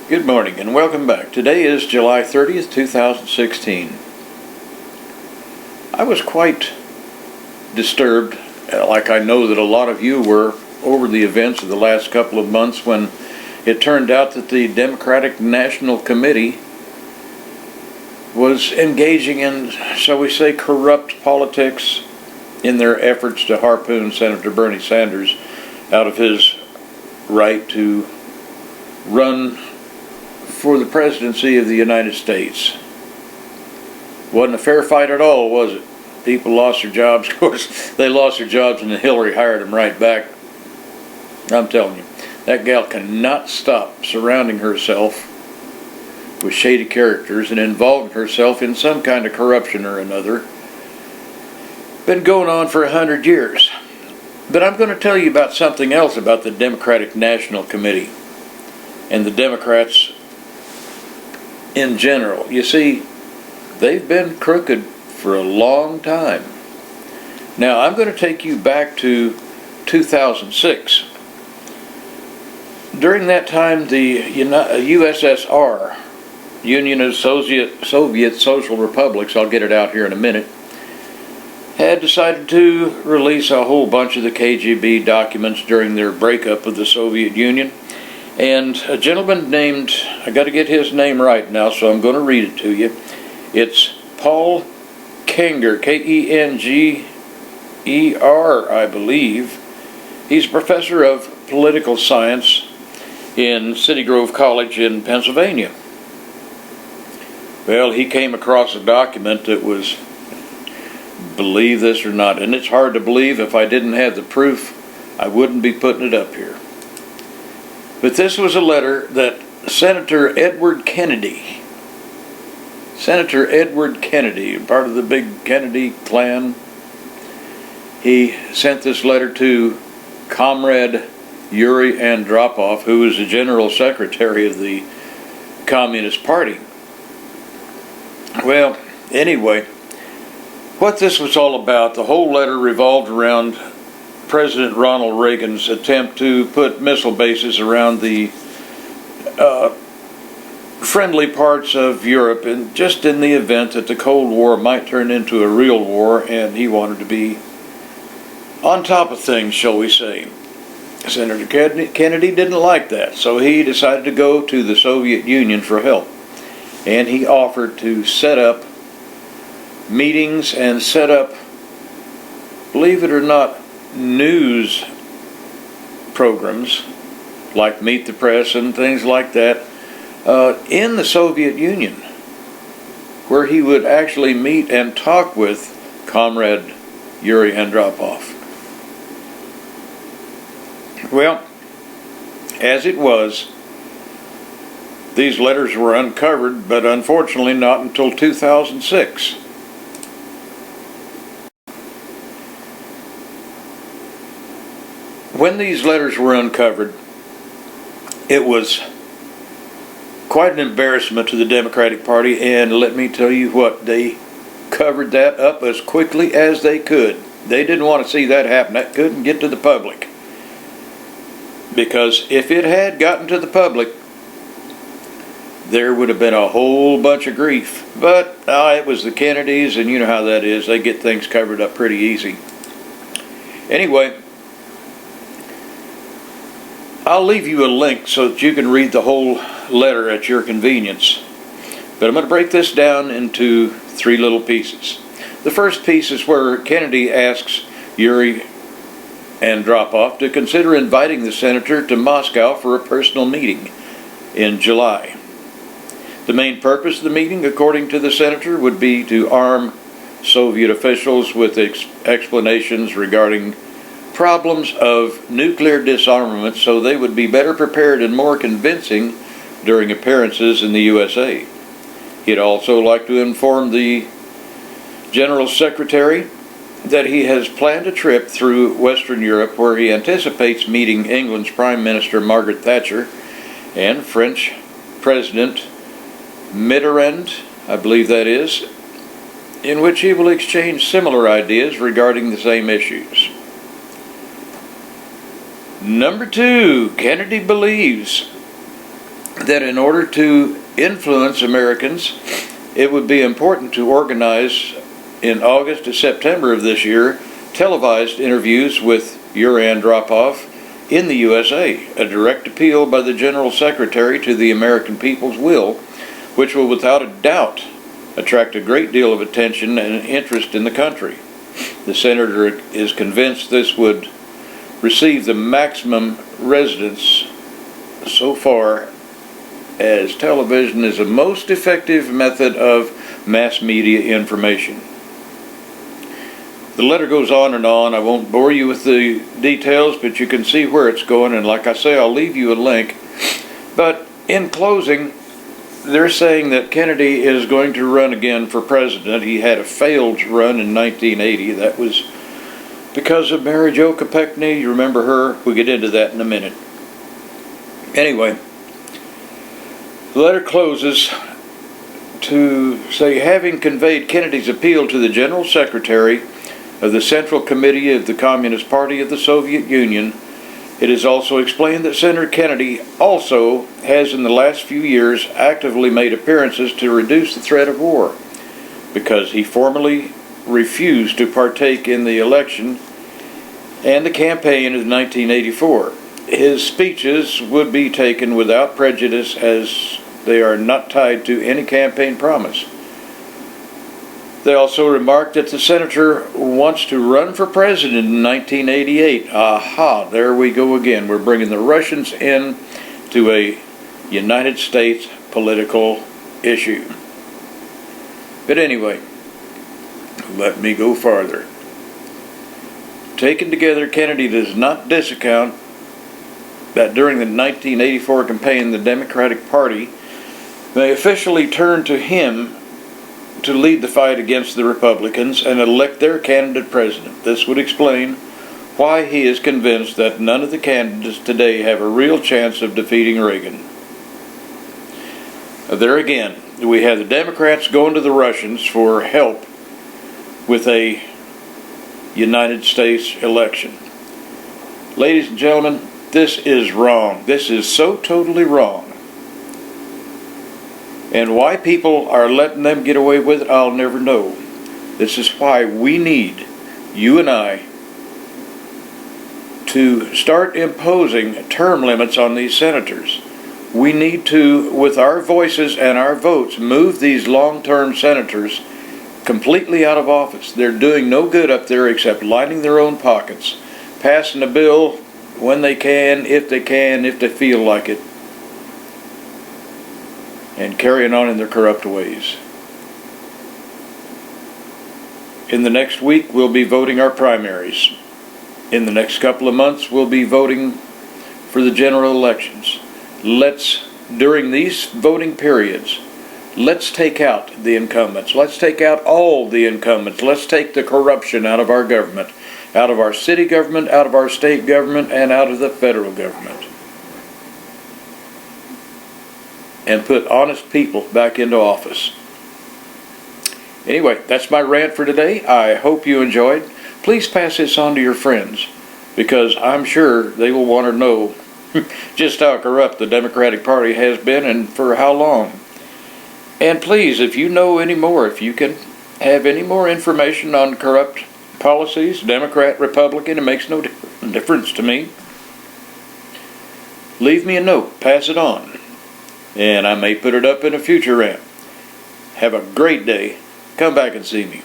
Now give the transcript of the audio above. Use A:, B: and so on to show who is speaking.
A: Good morning and welcome back. Today is July 30th, 2016. I was quite disturbed, like I know that a lot of you were, over the events of the last couple of months when it turned out that the Democratic National Committee was engaging in, shall we say, corrupt politics in their efforts to harpoon Senator Bernie Sanders out of his right to run for the presidency of the United States. Wasn't a fair fight at all, was it? People lost their jobs. Of course, they lost their jobs and then Hillary hired them right back. I'm telling you, that gal cannot stop surrounding herself with shady characters and involving herself in some kind of corruption or another. Been going on for 100 years. But I'm going to tell you about something else about the Democratic National Committee and the Democrats in general. You see, they've been crooked for a long time. Now, I'm going to take you back to 2006. During that time, the USSR, Union of Soviet Social Republics, I'll get it out here in a minute, had decided to release a whole bunch of the KGB documents during their breakup of the Soviet Union. And a gentleman named, I got to get his name right now, so I'm going to read it to you. It's Paul Kenger, K-E-N-G-E-R, I believe. He's a professor of political science in City Grove College in Pennsylvania. Well, he came across a document that was, believe this or not, and it's hard to believe. If I didn't have the proof, I wouldn't be putting it up here. But this was a letter that Senator Edward Kennedy, part of the big Kennedy clan, he sent this letter to Comrade Yuri Andropov, who was the General Secretary of the Communist Party. Well, anyway, what this was all about, the whole letter revolved around President Ronald Reagan's attempt to put missile bases around the friendly parts of Europe, and just in the event that the Cold War might turn into a real war, and he wanted to be on top of things, shall we say. Senator Kennedy didn't like that, so he decided to go to the Soviet Union for help. And he offered to set up meetings and set up, believe it or not, news programs like Meet the Press and things like that in the Soviet Union, where he would actually meet and talk with Comrade Yuri Andropov. Well, as it was, these letters were uncovered, but unfortunately not until 2006. When these letters were uncovered, it was quite an embarrassment to the Democratic Party, and let me tell you what, they covered that up as quickly as they could. They didn't want to see that happen. That couldn't get to the public. Because if it had gotten to the public, there would have been a whole bunch of grief. But it was the Kennedys, and you know how that is. They get things covered up pretty easy. Anyway, I'll leave you a link so that you can read the whole letter at your convenience. But I'm going to break this down into three little pieces. The first piece is where Kennedy asks Yuri Andropov to consider inviting the senator to Moscow for a personal meeting in July. The main purpose of the meeting, according to the senator, would be to arm Soviet officials with explanations regarding problems of nuclear disarmament so they would be better prepared and more convincing during appearances in the USA. He'd also like to inform the General Secretary that he has planned a trip through Western Europe where he anticipates meeting England's Prime Minister Margaret Thatcher and French President Mitterrand, I believe that is, in which he will exchange similar ideas regarding the same issues. Number two, Kennedy believes that in order to influence Americans, it would be important to organize in August to September of this year televised interviews with Uran Dropov in the USA, a direct appeal by the General Secretary to the American people's will, which will without a doubt attract a great deal of attention and interest in the country. The senator is convinced this would receive the maximum resonance so far, as television is the most effective method of mass media information. The letter goes on and on. I won't bore you with the details, but you can see where it's going, and like I say, I'll leave you a link. But in closing, they're saying that Kennedy is going to run again for president. He had a failed run in 1980. That was because of Mary Jo Kopechne. You remember her? We'll get into that in a minute. Anyway, the letter closes to say, having conveyed Kennedy's appeal to the General Secretary of the Central Committee of the Communist Party of the Soviet Union, it is also explained that Senator Kennedy also has in the last few years actively made appearances to reduce the threat of war, because he formally refused to partake in the election and the campaign of 1984. His speeches would be taken without prejudice, as they are not tied to any campaign promise. They also remarked that the senator wants to run for president in 1988. Aha, there we go again. We're bringing the Russians in to a United States political issue. But anyway, let me go farther. Taken together, Kennedy does not discount that during the 1984 campaign, the Democratic Party may officially turn to him to lead the fight against the Republicans and elect their candidate president. This would explain why he is convinced that none of the candidates today have a real chance of defeating Reagan. There again, we have the Democrats going to the Russians for help with a United States election. Ladies and gentlemen, this is wrong. This is so totally wrong. And why people are letting them get away with it, I'll never know. This is why we need, you and I, to start imposing term limits on these senators. We need to, with our voices and our votes, move these long-term senators completely out of office. They're doing no good up there except lining their own pockets, passing a bill when they can, if they feel like it, and carrying on in their corrupt ways. In the next week, we'll be voting our primaries. In the next couple of months, we'll be voting for the general elections. During these voting periods, let's take out the incumbents. Let's take out all the incumbents. Let's take the corruption out of our government, out of our city government, out of our state government, and out of the federal government, and put honest people back into office. Anyway, that's my rant for today. I hope you enjoyed. Please pass this on to your friends, because I'm sure they will want to know just how corrupt the Democratic Party has been and for how long. And please, if you know any more, if you can have any more information on corrupt policies, Democrat, Republican, it makes no difference to me, leave me a note, pass it on, and I may put it up in a future rant. Have a great day. Come back and see me.